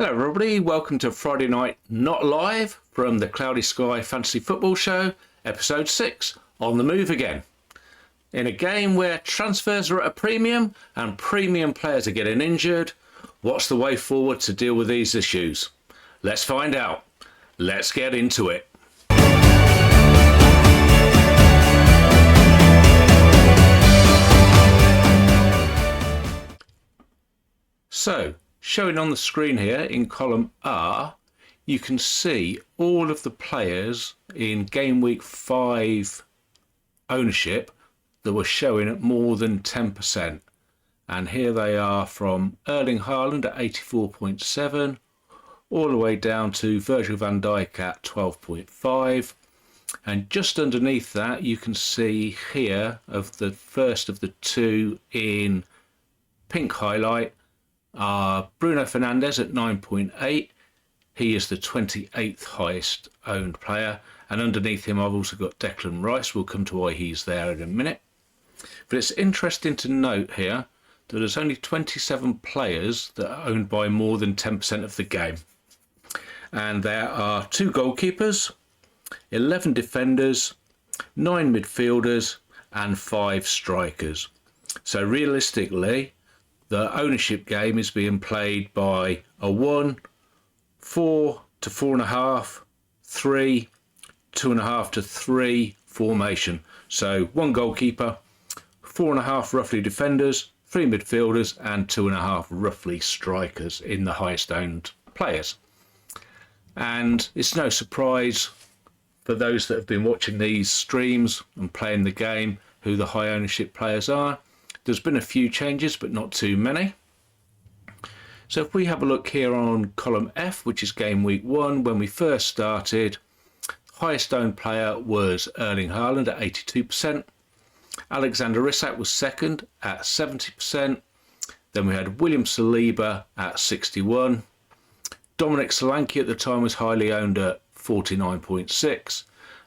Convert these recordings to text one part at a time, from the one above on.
Hello everybody, welcome to Friday Night Not Live from the Cloudy Sky Fantasy Football Show, episode 6, On the Move Again. In a game where transfers are at a premium and premium players are getting injured, what's the way forward to deal with these issues? Let's find out. Let's get into it. So, showing on the screen here in column R, you can see all of the players in game week 5 ownership that were showing at more than 10%. And here they are from Erling Haaland at 84.7 all the way down to Virgil van Dijk at 12.5. And just underneath that you can see here of the first of the two in pink highlight are Bruno Fernandes at 9.8. He is the 28th highest owned player, and underneath him I've also got Declan Rice. We'll come to why he's there in a minute. But it's interesting to note here that there's only 27 players that are owned by more than 10% of the game. And there are 2 goalkeepers, 11 defenders, 9 midfielders and 5 strikers. So realistically, the ownership game is being played by a 1, 4 to 4.5, 3, 2.5 to 3 formation. So 1 goalkeeper, 4.5 roughly defenders, 3 midfielders and 2.5 roughly strikers in the highest owned players. And it's no surprise for those that have been watching these streams and playing the game who the high ownership players are. There's been a few changes, but not too many. So if we have a look here on column F, which is game week 1, when we first started, highest owned player was Erling Haaland at 82%. Alexander Isak was second at 70%. Then we had William Saliba at 61. Dominic Solanke at the time was highly owned at 49.6.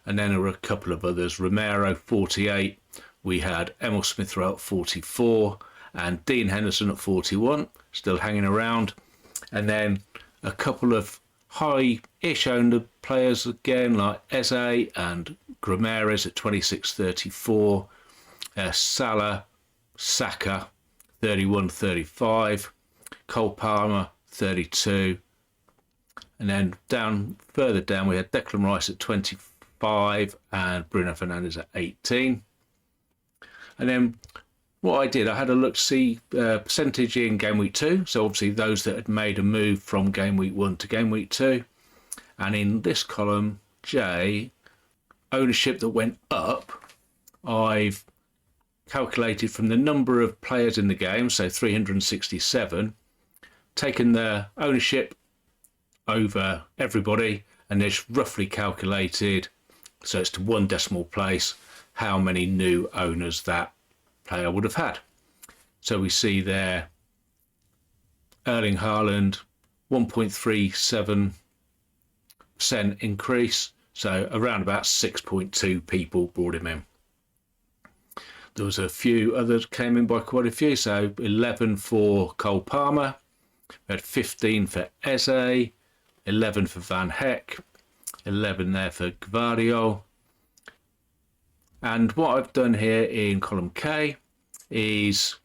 And then there were a couple of others. Romero 48. We had Emil Smith-Rowe at 44 and Dean Henderson at 41, still hanging around. And then a couple of high-ish owned players again, like Eze and Grameres at 26.34, Salah, Saka 31.35, Cole Palmer 32. And then further down we had Declan Rice at 25 and Bruno Fernandes at 18. And then what I did, I had a look to see percentage in game week 2. So obviously those that had made a move from game week 1 to game week 2. And in this column, J, ownership that went up, I've calculated from the number of players in the game, so 367, taken the ownership over everybody and just roughly calculated, so it's to 1 decimal place, how many new owners that player would have had. So we see there Erling Haaland 1.37% increase, so around about 6.2 people brought him in. There was a few others came in by quite a few, so 11 for Cole Palmer, we had 15 for Eze, 11 for Van Heck, 11 there for Gvardiol. And what I've done here in column K is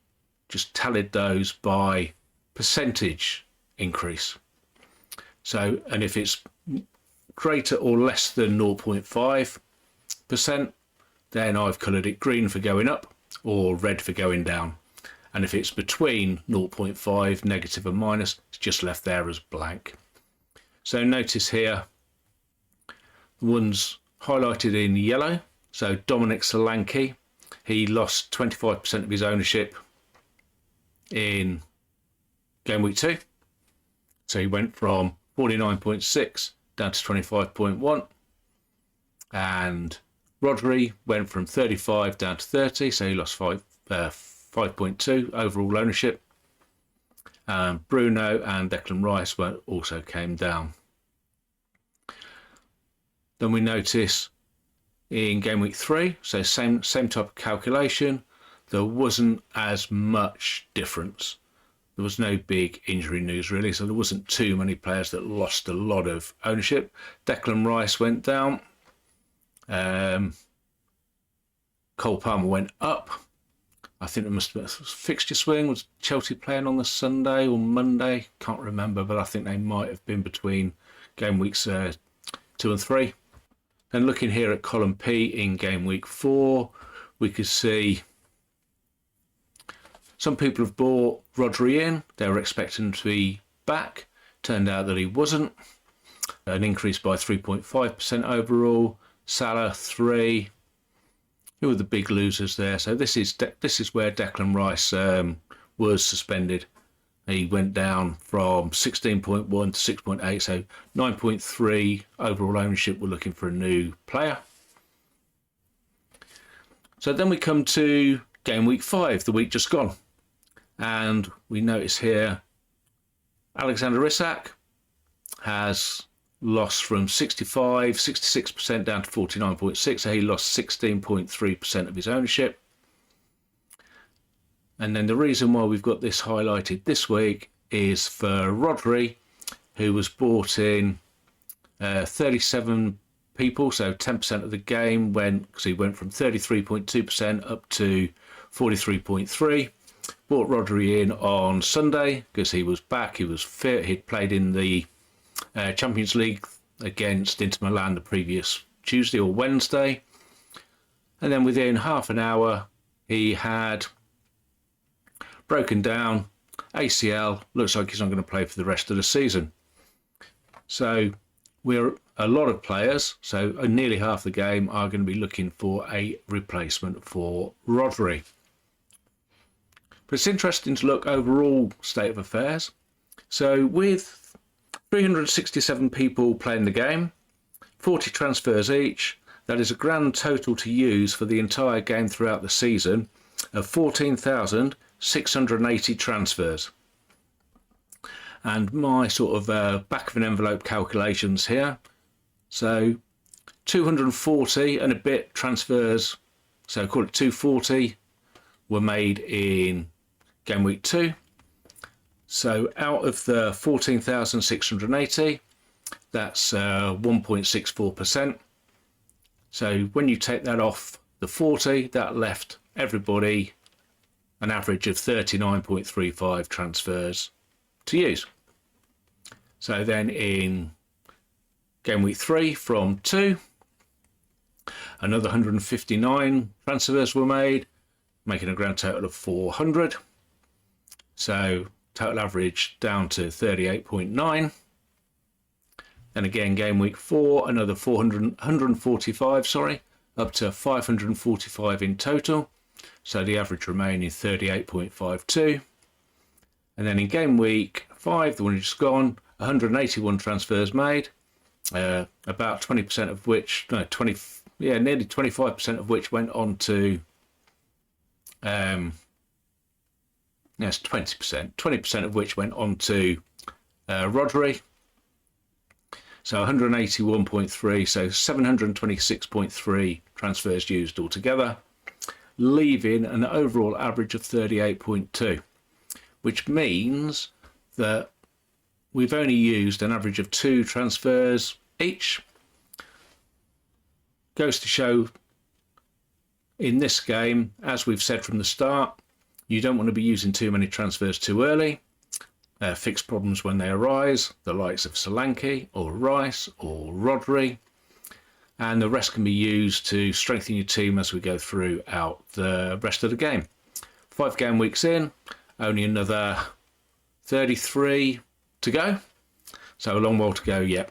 just tallied those by percentage increase. So, and if it's greater or less than 0.5%, then I've coloured it green for going up or red for going down. And if it's between 0.5, negative and minus, it's just left there as blank. So notice here, the ones highlighted in yellow. So Dominic Solanke, he lost 25% of his ownership in game week 2. So he went from 49.6 down to 25.1. And Rodri went from 35 down to 30, so he lost 5.2 overall ownership. Bruno and Declan Rice also came down. Then we notice in game week 3, so same type of calculation, there wasn't as much difference. there was no big injury news really, so there wasn't too many players that lost a lot of ownership. Declan Rice went down. Cole Palmer went up. I think it must have been fixture swing. Was Chelsea playing on the Sunday or Monday? Can't remember, but I think they might have been between game weeks 2 and 3. And looking here at column P in game week 4, we could see some people have bought Rodri in. They were expecting him to be back. Turned out that he wasn't. An increase by 3.5% overall. Salah 3. Who were the big losers there? So this is where Declan Rice was suspended. He went down from 16.1 to 6.8, so 9.3 overall ownership. We're looking for a new player. So then we come to game week 5, the week just gone. And we notice here Alexander Isak has lost from 66% down to 49.6, so he lost 16.3% of his ownership. And then the reason why we've got this highlighted this week is for Rodri, who was bought in 37 people, so 10% of the game because he went from 33.2% up to 43.3%. Bought Rodri in on Sunday because he was back, he was fit, he'd played in the Champions League against Inter Milan the previous Tuesday or Wednesday. And then within half an hour, he had broken down, ACL, looks like he's not going to play for the rest of the season. So we're a lot of players, so nearly half the game are going to be looking for a replacement for Rodri. But it's interesting to look overall state of affairs. So with 367 people playing the game, 40 transfers each, that is a grand total to use for the entire game throughout the season of 14,680 transfers. And my sort of back of an envelope calculations here. So 240 and a bit transfers, so call it 240, were made in game week 2. So out of the 14,680, that's 1.64%. So when you take that off the 40, that left everybody an average of 39.35 transfers to use. So then in game week 3 from 2, another 159 transfers were made, making a grand total of 400. So total average down to 38.9. Then again, game week 4, another 145, up to 545 in total. So the average remaining 38.52. And then in game week 5, the one just gone, 181 transfers made, about 20% of which, nearly 25% of which went on to, yes, 20% of which went on to Rodri. So 181.3, so 726.3 transfers used altogether, leaving an overall average of 38.2, which means that we've only used an average of 2 transfers each. Goes to show in this game, as we've said from the start, you don't want to be using too many transfers too early. Fix problems when they arise, the likes of Solanke or Rice or Rodri, and the rest can be used to strengthen your team as we go throughout the rest of the game. 5 game weeks in, only another 33 to go, so a long while to go yet.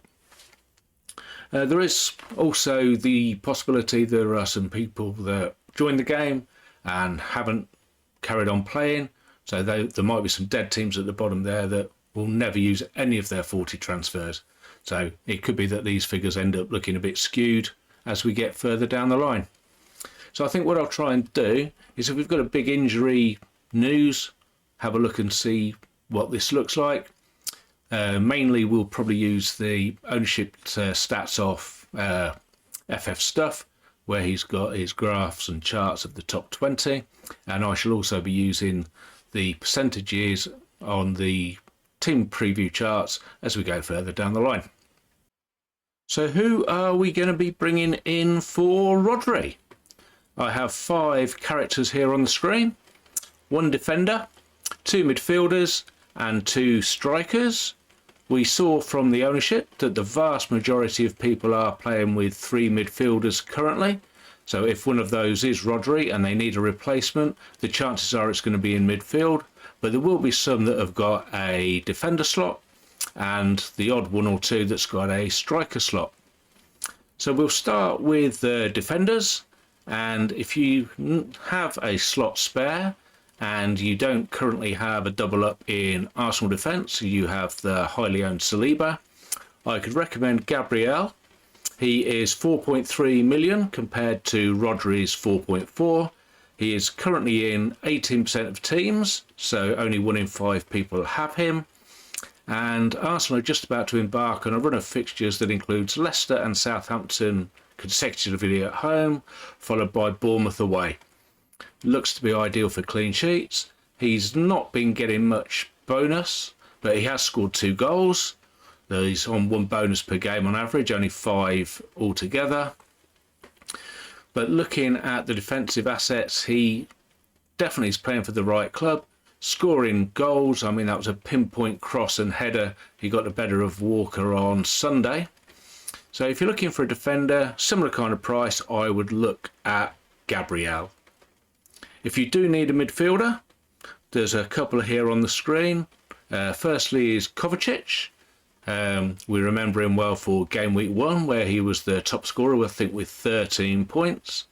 There is also the possibility there are some people that join the game and haven't carried on playing, so there might be some dead teams at the bottom there that will never use any of their 40 transfers. So it could be that these figures end up looking a bit skewed as we get further down the line. So I think what I'll try and do is, if we've got a big injury news, have a look and see what this looks like. Mainly we'll probably use the ownership stats off FF Stuff, where he's got his graphs and charts of the top 20, and I shall also be using the percentages on the team preview charts as we go further down the line. So who are we going to be bringing in for Rodri? I have 5 characters here on the screen. 1 defender, 2 midfielders and 2 strikers. We saw from the ownership that the vast majority of people are playing with 3 midfielders currently. So if one of those is Rodri and they need a replacement, the chances are it's going to be in midfield. But there will be some that have got a defender slot and the odd 1 or 2 that's got a striker slot. So we'll start with the defenders. And if you have a slot spare and you don't currently have a double up in Arsenal defence, you have the highly owned Saliba, I could recommend Gabriel. He is 4.3 million compared to Rodri's 4.4. He is currently in 18% of teams, so only 1 in 5 people have him. And Arsenal are just about to embark on a run of fixtures that includes Leicester and Southampton consecutively at home, followed by Bournemouth away. Looks to be ideal for clean sheets. He's not been getting much bonus, but he has scored 2 goals. He's on 1 bonus per game on average, only 5 altogether. But looking at the defensive assets, he definitely is playing for the right club. Scoring goals, I mean, that was a pinpoint cross and header. He got the better of Walker on Sunday. So if you're looking for a defender, similar kind of price, I would look at Gabriel. If you do need a midfielder, there's a couple here on the screen. Firstly is Kovacic. We remember him well for game week 1, where he was the top scorer, I think, with 13 points.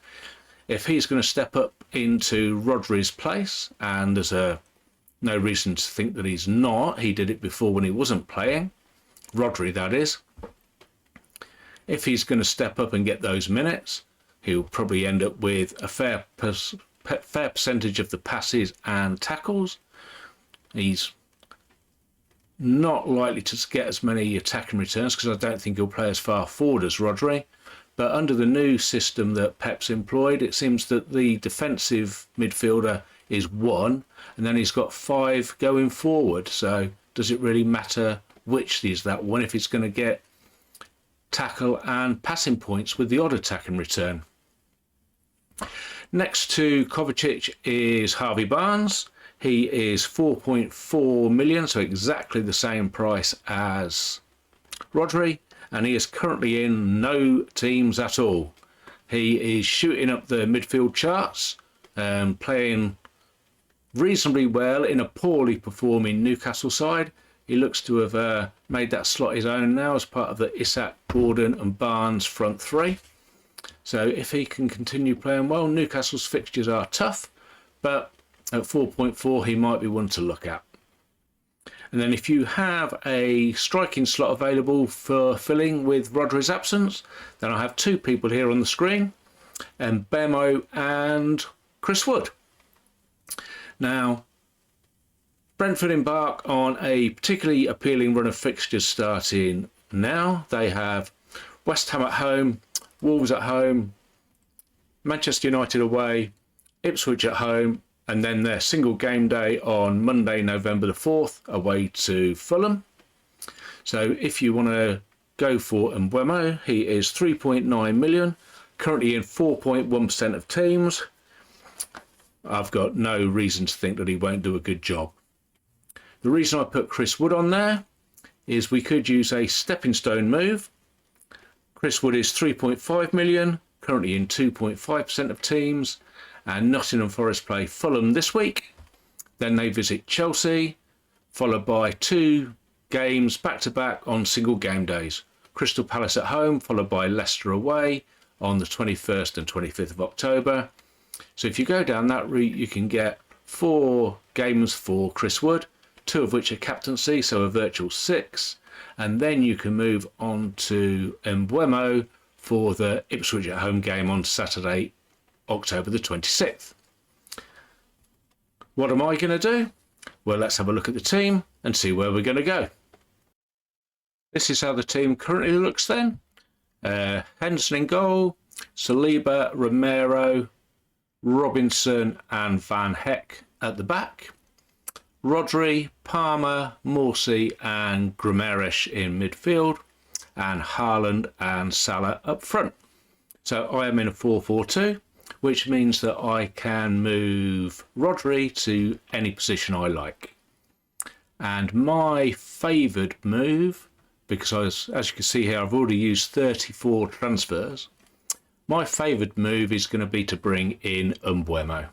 If he's going to step up into Rodri's place, and there's no reason to think that he's not, he did it before when he wasn't playing, Rodri that is. If he's going to step up and get those minutes, he'll probably end up with a fair percentage of the passes and tackles. He's not likely to get as many attacking returns because I don't think he'll play as far forward as Rodri. But under the new system that Pep's employed, it seems that the defensive midfielder is 1 and then he's got 5 going forward. So does it really matter which is that one if it's going to get tackle and passing points with the odd attacking return? Next to Kovacic is Harvey Barnes. He is 4.4 million, so exactly the same price as Rodri, and he is currently in no teams at all. He is shooting up the midfield charts, playing reasonably well in a poorly performing Newcastle side. He looks to have made that slot his own now as part of the Isak, Gordon and Barnes front 3. So if he can continue playing well, Newcastle's fixtures are tough, but at 4.4 he might be one to look at. And then if you have a striking slot available for filling with Rodri's absence, then I have 2 people here on the screen, and Bemo and Chris Wood. Now, Brentford embark on a particularly appealing run of fixtures starting now. They have West Ham at home, Wolves at home, Manchester United away, Ipswich at home, and then their single game day on Monday, November the 4th, away to Fulham. So if you want to go for Mbeumo, he is 3.9 million, currently in 4.1% of teams. I've got no reason to think that he won't do a good job. The reason I put Chris Wood on there is we could use a stepping stone move. Chris Wood is 3.5 million, currently in 2.5% of teams, and Nottingham Forest play Fulham this week. Then they visit Chelsea, followed by 2 games back-to-back on single game days. Crystal Palace at home, followed by Leicester away on the 21st and 25th of October. So if you go down that route, you can get 4 games for Chris Wood, 2 of which are captaincy, so a virtual 6. And then you can move on to Mbeumo for the Ipswich at home game on Saturday, October the 26th. What am I going to do? Well, let's have a look at the team and see where we're going to go. This is how the team currently looks then. Henderson in goal, Saliba, Romero, Robinson and Van Heck at the back. Rodri, Palmer, Morsey and Guimaraes in midfield, and Haaland and Salah up front. So I am in a 4-4-2, which means that I can move Rodri to any position I like. And my favoured move, because as you can see here, I've already used 34 transfers. My favoured move is going to be to bring in Mbeumo.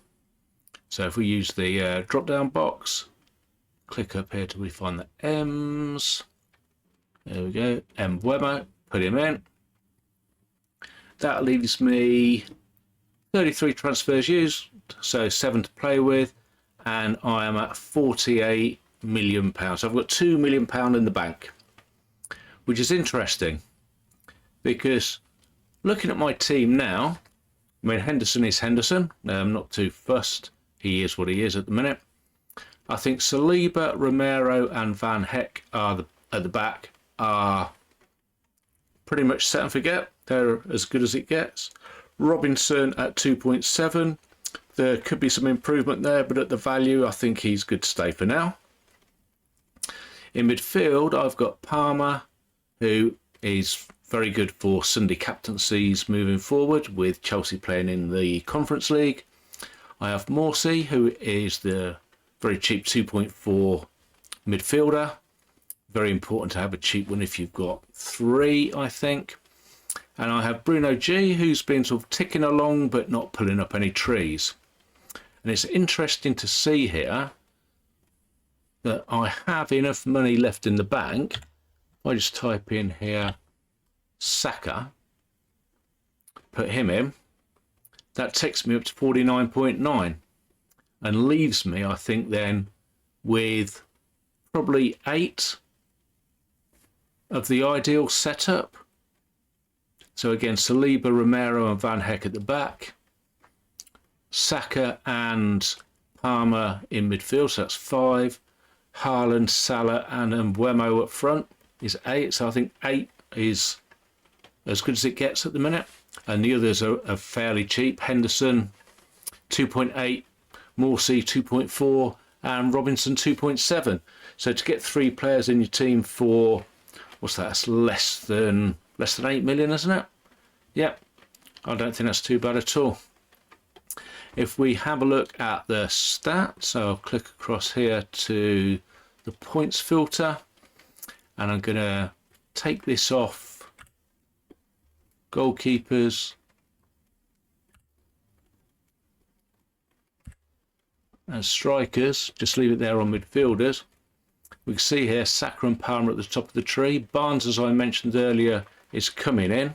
So if we use the drop-down box, click up here till we find the M's. There we go, Mbeumo, put him in. That leaves me 33 transfers used, so 7 to play with, and I am at £48 million. So I've got £2 million in the bank, which is interesting because looking at my team now, I mean, Henderson is Henderson. I'm not too fussed. He is what he is at the minute. I think Saliba, Romero and Van Heck are at the back are pretty much set and forget. They're as good as it gets. Robinson at 2.7. There could be some improvement there, but at the value, I think he's good to stay for now. In midfield, I've got Palmer, who is very good for Sunday captaincies moving forward with Chelsea playing in the Conference League. I have Morsey, who is the very cheap 2.4 midfielder. Very important to have a cheap one if you've got 3, I think. And I have Bruno G, who's been sort of ticking along but not pulling up any trees. And it's interesting to see here that I have enough money left in the bank. I just type in here Saka, put him in. That takes me up to 49.9 and leaves me, I think, then with probably 8 of the ideal setup. So again, Saliba, Romero and Van Heck at the back. Saka and Palmer in midfield, so that's 5. Haaland, Salah and Mbeumo up front is 8. So I think 8 is as good as it gets at the minute. And the others are fairly cheap. Henderson 2.8, Morsey 2.4 and Robinson 2.7. So to get 3 players in your team for, what's that, that's less than 8 million, isn't it? Yep, I don't think that's too bad at all. If we have a look at the stats, so I'll click across here to the points filter, and I'm going to take this off goalkeepers and strikers, just leave it there on midfielders. We can see here Saka and Palmer at the top of the tree. Barnes, as I mentioned earlier, is coming in.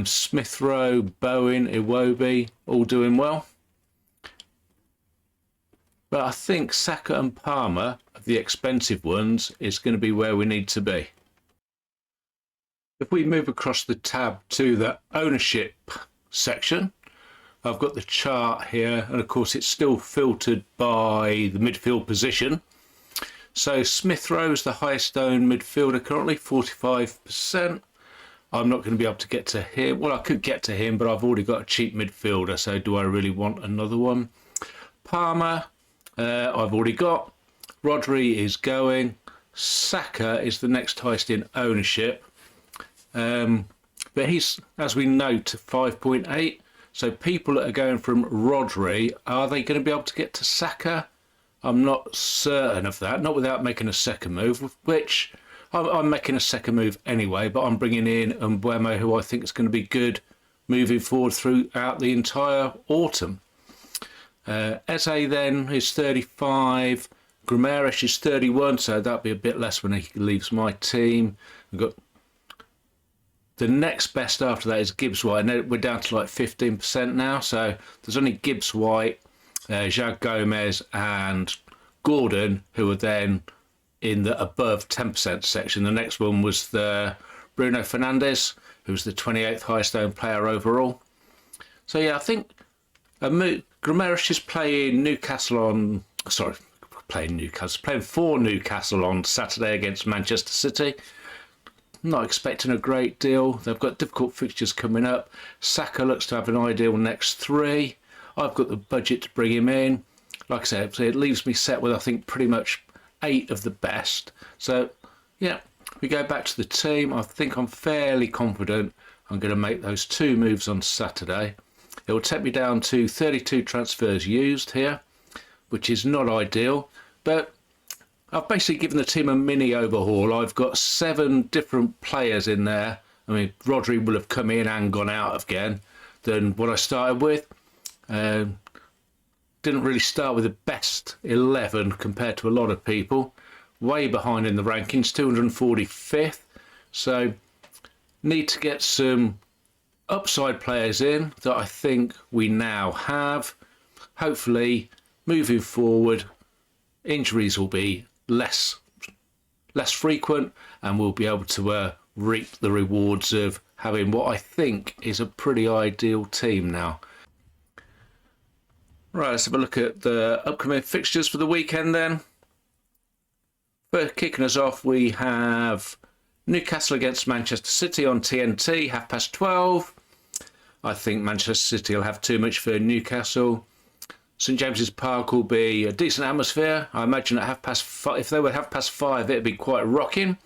Smith Rowe, Bowen, Iwobi, all doing well. But I think Saka and Palmer, the expensive ones, is going to be where we need to be. If we move across the tab to the ownership section, I've got the chart here, and of course it's still filtered by the midfield position. So Smith Rowe is the highest owned midfielder currently, 45%. I'm not going to be able to get to him. Well, I could get to him, but I've already got a cheap midfielder, so do I really want another one? Palmer, I've already got. Rodri is going. Saka is the next highest in ownership. But he's, as we note, 5.8. So people that are going from Rodri, are they going to be able to get to Saka? I'm not certain of that, not without making a second move, which I'm making a second move anyway, but I'm bringing in Mbeumo, who I think is going to be good moving forward throughout the entire autumn. Eze then is 35, Guimaraes is 31, so that'll be a bit less when he leaves my team. We've got the next best after that is Gibbs White, and we're down to like 15% now, so there's only Gibbs White, João Gomez and Gordon, who are then in the above 10% section. The next one was the Bruno Fernandes, who's the 28th highest owned player overall. So yeah, I think Guimaraes is playing playing for Newcastle on Saturday against Manchester City. Not expecting a great deal. They've got difficult fixtures coming up. Saka looks to have an ideal next 3. I've got the budget to bring him in. like I said, it leaves me set with, I think, pretty much 8 of the best. So, yeah, we go back to the team. I think I'm fairly confident I'm going to make those 2 moves on Saturday. It will take me down to 32 transfers used here, which is not ideal, but I've basically given the team a mini overhaul. I've got 7 different players in there. I mean, Rodri will have come in and gone out again than what I started with. Didn't really start with the best 11 compared to a lot of people. Way behind in the rankings, 245th. So need to get some upside players in that I think we now have. Hopefully, moving forward, injuries will be less frequent, and we'll be able to reap the rewards of having what I think is a pretty ideal team now. Right, let's have a look at the upcoming fixtures for the weekend then. First, kicking us off, we have Newcastle against Manchester City on TNT, 12:30. I think Manchester City will have too much for Newcastle. St James's Park will be a decent atmosphere. I imagine at 5:30, if they were 5:30, it'd be quite rocking.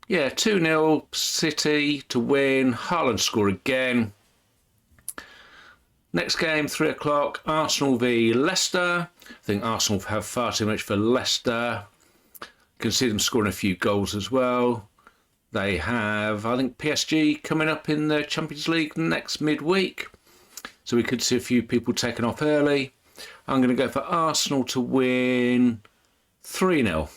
Yeah, 2-0 City to win. Haaland score again. Next game, 3 o'clock, Arsenal v Leicester. I think Arsenal have far too much for Leicester. Can see them scoring a few goals as well. They have, I think, PSG coming up in the Champions League next midweek. So we could see a few people taken off early. I'm going to go for Arsenal to win 3-0.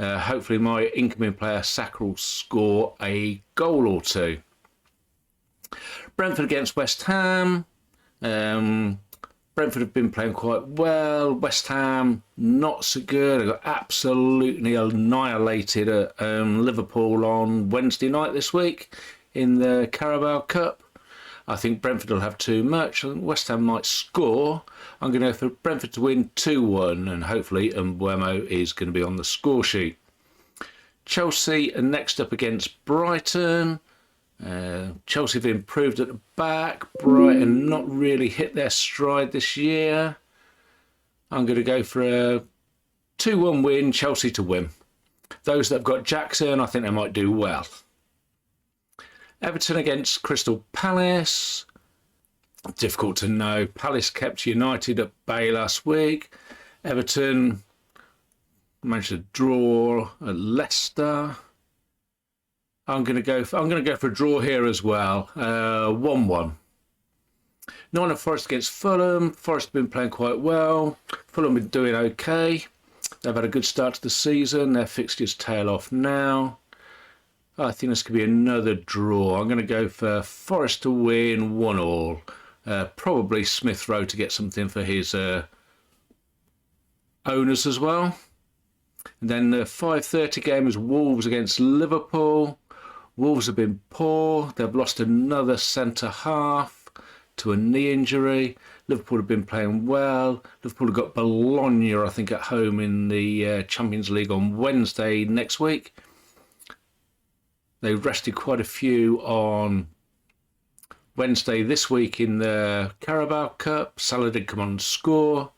Hopefully my incoming player, Saka, will score a goal or 2. Brentford against West Ham. Brentford have been playing quite well. West Ham, not so good. They got absolutely annihilated at Liverpool on Wednesday night this week in the Carabao Cup. I think Brentford will have too much. I think West Ham might score. I'm going to go for Brentford to win 2-1, and hopefully Mbeumo is going to be on the score sheet. Chelsea are next up against Brighton. Chelsea have improved at the back. Brighton not really hit their stride this year. I'm going to go for a 2-1 win, Chelsea to win. Those that have got Jackson, I think they might do well. Everton against Crystal Palace. Difficult to know. Palace kept United at bay last week. Everton managed to draw at Leicester. I'm going to go for a draw here as well. 1-1. Nottingham Forest against Fulham. Forest have been playing quite well. Fulham have been doing okay. They've had a good start to the season. Their fixtures tail off now. I think this could be another draw. I'm going to go for Forest to win 1-1. Probably Smith Rowe to get something for his owners as well. And then the 5:30 game is Wolves against Liverpool. Wolves have been poor. They've lost another centre half to a knee injury. Liverpool have been playing well. Liverpool have got Bologna, I think, at home in the Champions League on Wednesday next week. They rested quite a few on Wednesday this week in the Carabao Cup. Salah did come on and score.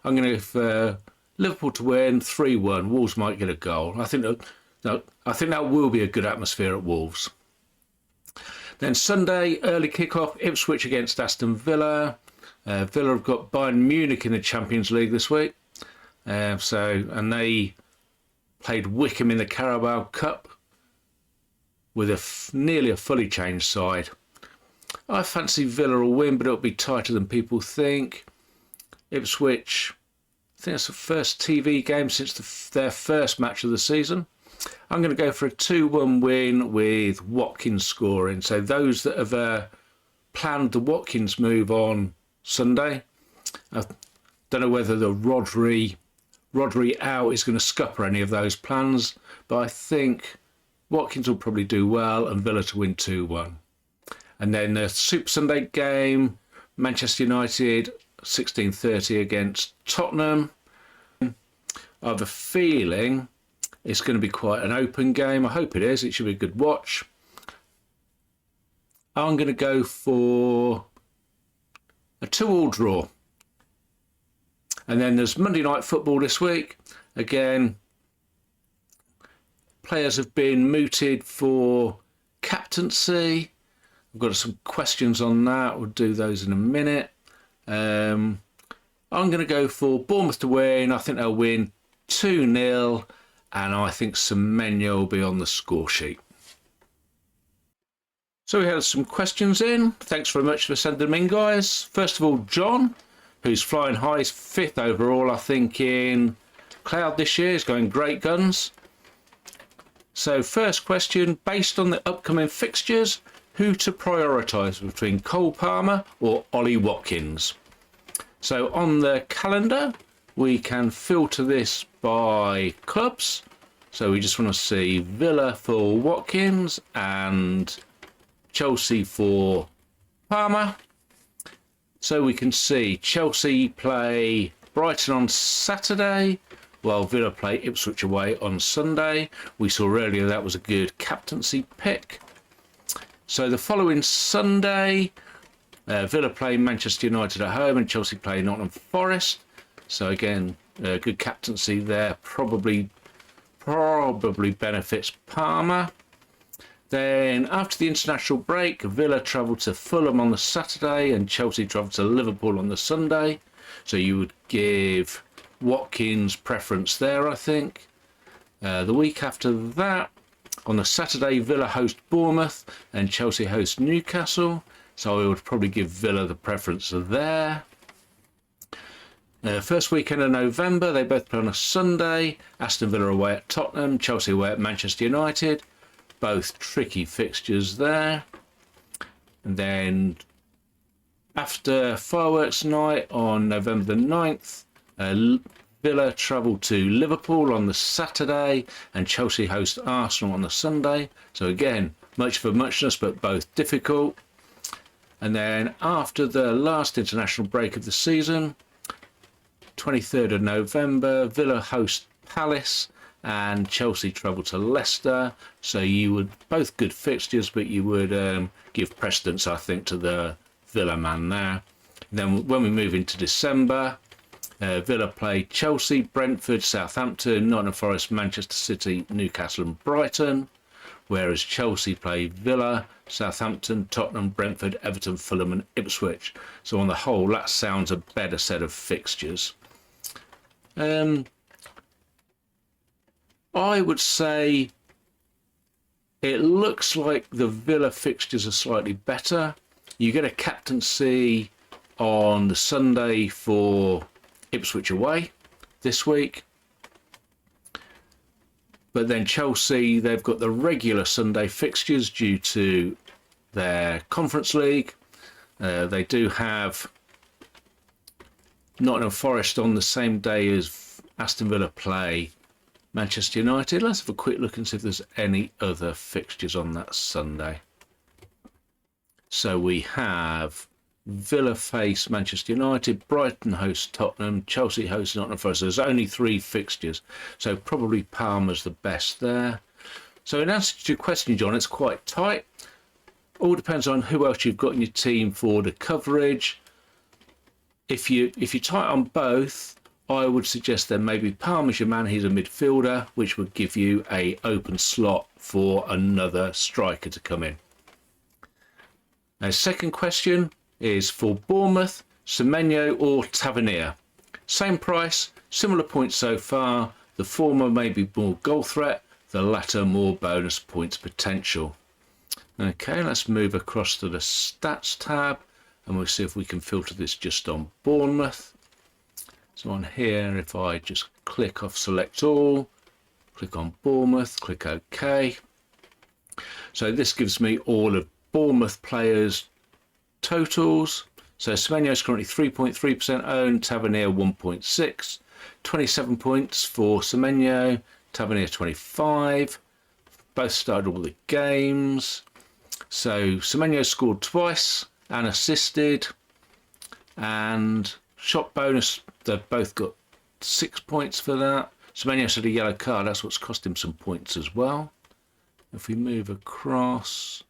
I'm going to go for Liverpool to win 3-1. Wolves might get a goal. I think that will be a good atmosphere at Wolves. Then Sunday, early kickoff, Ipswich against Aston Villa. Villa have got Bayern Munich in the Champions League this week. And they played Wickham in the Carabao Cup with nearly a fully changed side. I fancy Villa will win, but it'll be tighter than people think. Ipswich, I think it's the first TV game since their first match of the season. I'm going to go for a 2-1 win with Watkins scoring. So those that have planned the Watkins move on Sunday, I don't know whether the Rodri out is going to scupper any of those plans, but I think Watkins will probably do well and Villa to win 2-1. And then the Super Sunday game, Manchester United 16:30 against Tottenham. I have a feeling it's going to be quite an open game. I hope it is. It should be a good watch. I'm going to go for a 2-2 draw. And then there's Monday Night Football this week. Again, players have been mooted for captaincy. I've got some questions on that. We'll do those in a minute. I'm going to go for Bournemouth to win. I think they'll win 2-0, and I think Semenyo will be on the score sheet. So we had some questions in. Thanks very much for sending them in, guys. First of all, John, who's flying high, is 5th overall, I think, in Cloud this year. He's going great guns. So first question, based on the upcoming fixtures, who to prioritise between Cole Palmer or Ollie Watkins? So on the calendar, we can filter this by clubs. So we just want to see Villa for Watkins and Chelsea for Palmer. So we can see Chelsea play Brighton on Saturday, while Villa play Ipswich away on Sunday. We saw earlier that was a good captaincy pick. So the following Sunday, Villa play Manchester United at home and Chelsea play Nottingham Forest. So again, good captaincy there. Probably benefits Palmer. Then after the international break, Villa travel to Fulham on the Saturday and Chelsea travel to Liverpool on the Sunday. So you would give Watkins preference there, I think. The week after that, on the Saturday, Villa host Bournemouth and Chelsea host Newcastle. So I would probably give Villa the preference there. First weekend of November, they both play on a Sunday. Aston Villa away at Tottenham, Chelsea away at Manchester United. Both tricky fixtures there. And then after fireworks night on November the 9th, Villa travel to Liverpool on the Saturday and Chelsea host Arsenal on the Sunday. So again, much for muchness, but both difficult. And then after the last international break of the season, 23rd of November, Villa host Palace and Chelsea travel to Leicester. So you would, both good fixtures, but you would give precedence, I think, to the Villa man there. Then when we move into December, Villa play Chelsea, Brentford, Southampton, Nottingham Forest, Manchester City, Newcastle and Brighton, whereas Chelsea play Villa, Southampton, Tottenham, Brentford, Everton, Fulham and Ipswich. So on the whole, that sounds a better set of fixtures. I would say it looks like the Villa fixtures are slightly better. You get a captaincy on the Sunday for Ipswich away this week. But then Chelsea, they've got the regular Sunday fixtures due to their Conference League. They do have Nottingham Forest on the same day as Aston Villa play Manchester United. Let's have a quick look and see if there's any other fixtures on that Sunday. So we have Villa face Manchester United, Brighton hosts Tottenham, Chelsea hosts Nottingham Forest. There's only 3 fixtures, so probably Palmer's the best there. So in answer to your question, John, it's quite tight. All depends on who else you've got in your team for the coverage. If you're tight on both, I would suggest then maybe Palmer's your man. He's a midfielder, which would give you a open slot for another striker to come in. Now, second question is for Bournemouth, Semenyo or Tavernier. Same price, similar points so far. The former may be more goal threat, the latter more bonus points potential. Okay, let's move across to the stats tab and we'll see if we can filter this just on Bournemouth. So on here, if I just click off select all, click on Bournemouth, click OK. So this gives me all of Bournemouth players' totals. So Semenyo is currently 3.3% owned, Tavernier 1.6, 27 points for Semenyo, Tavernier 25. Both started all the games. So Semenyo scored twice and assisted, and shot bonus, they've both got 6 points for that. Semenyo's had a yellow card, that's what's cost him some points as well. If we move across,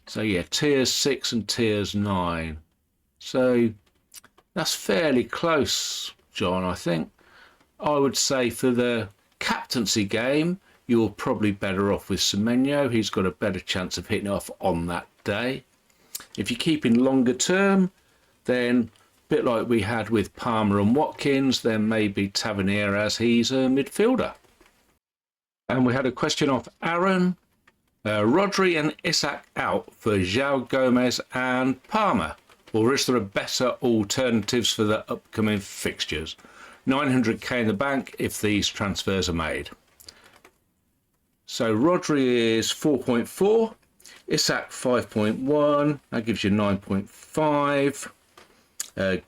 so yeah, tiers 6 and tiers 9. So That's fairly close, John, I think. I would say for the captaincy game, you're probably better off with Semenyo. He's got a better chance of hitting off on that day. If you're keeping longer term, then a bit like we had with Palmer and Watkins, then maybe Tavernier as he's a midfielder. And we had a question off Aaron. Rodri and Isak out for João Gomez and Palmer, or is there a better alternatives for the upcoming fixtures? 900k in the bank if these transfers are made. So Rodri is 4.4, Isak 5.1, that gives you 9.5.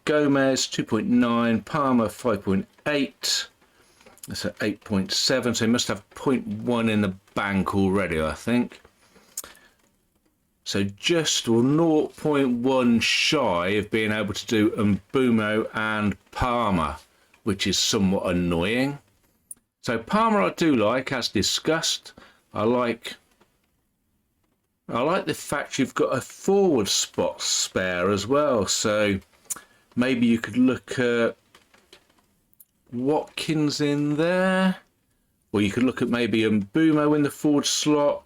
Gomez 2.9, Palmer 5.8. That's at 8.7, so he must have 0.1 in the bank already, I think. So just 0.1 shy of being able to do Mbumo and Palmer, which is somewhat annoying. So Palmer I do like, as discussed. I like the fact you've got a forward spot spare as well. So maybe you could look at Watkins in there, or you could look at maybe Mbumo in the forward slot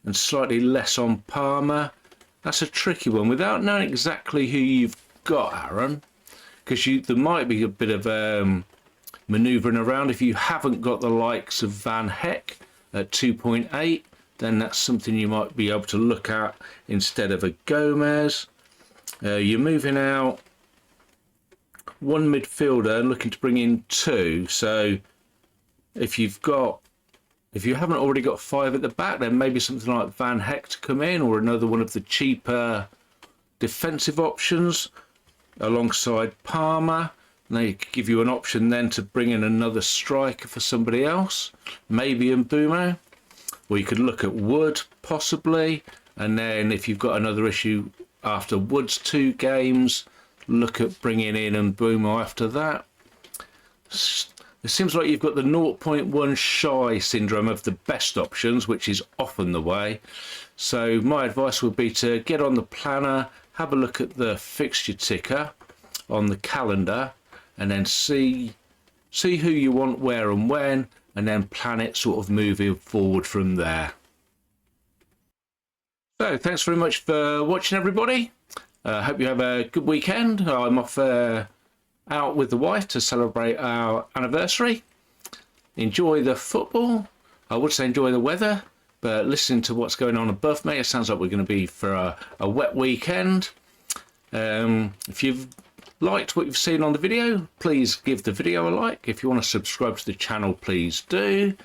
and slightly less on Palmer. That's a tricky one without knowing exactly who you've got, Aaron, because there might be a bit of manoeuvring around. If you haven't got the likes of Van Heck at 2.8, then that's something you might be able to look at instead of a Gomez. You're moving out one midfielder and looking to bring in two. So if you haven't already got five at the back, then maybe something like Van Heck to come in, or another one of the cheaper defensive options alongside Palmer. And they could give you an option then to bring in another striker for somebody else, maybe Mbumo. Or you could look at Wood possibly, and then if you've got another issue after Wood's 2 games, look at bringing in Mbumo after that. It seems like you've got the 0.1 shy syndrome of the best options, which is often the way. So my advice would be to get on the planner, have a look at the fixture ticker on the calendar, and then see who you want where and when, and then plan it sort of moving forward from there. So thanks very much for watching, everybody. Hope you have a good weekend. I'm off out with the wife to celebrate our anniversary. Enjoy the football. I would say enjoy the weather, but listening to what's going on above me, it sounds like we're going to be for a wet weekend. If you've liked what you've seen on the video, please give the video a like. If you want to subscribe to the channel, please do.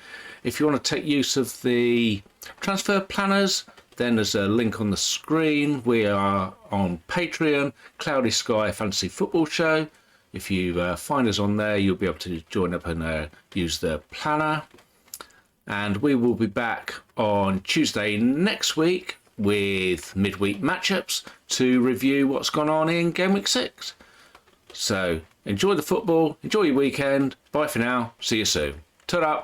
If you want to take use of the transfer planners, then there's a link on the screen. We are on Patreon, Cloudy Sky Fantasy Football Show. If you find us on there, you'll be able to join up and use the planner. And we will be back on Tuesday next week with midweek matchups to review what's gone on in Game Week 6. So enjoy the football, enjoy your weekend. Bye for now. See you soon. Ta-da.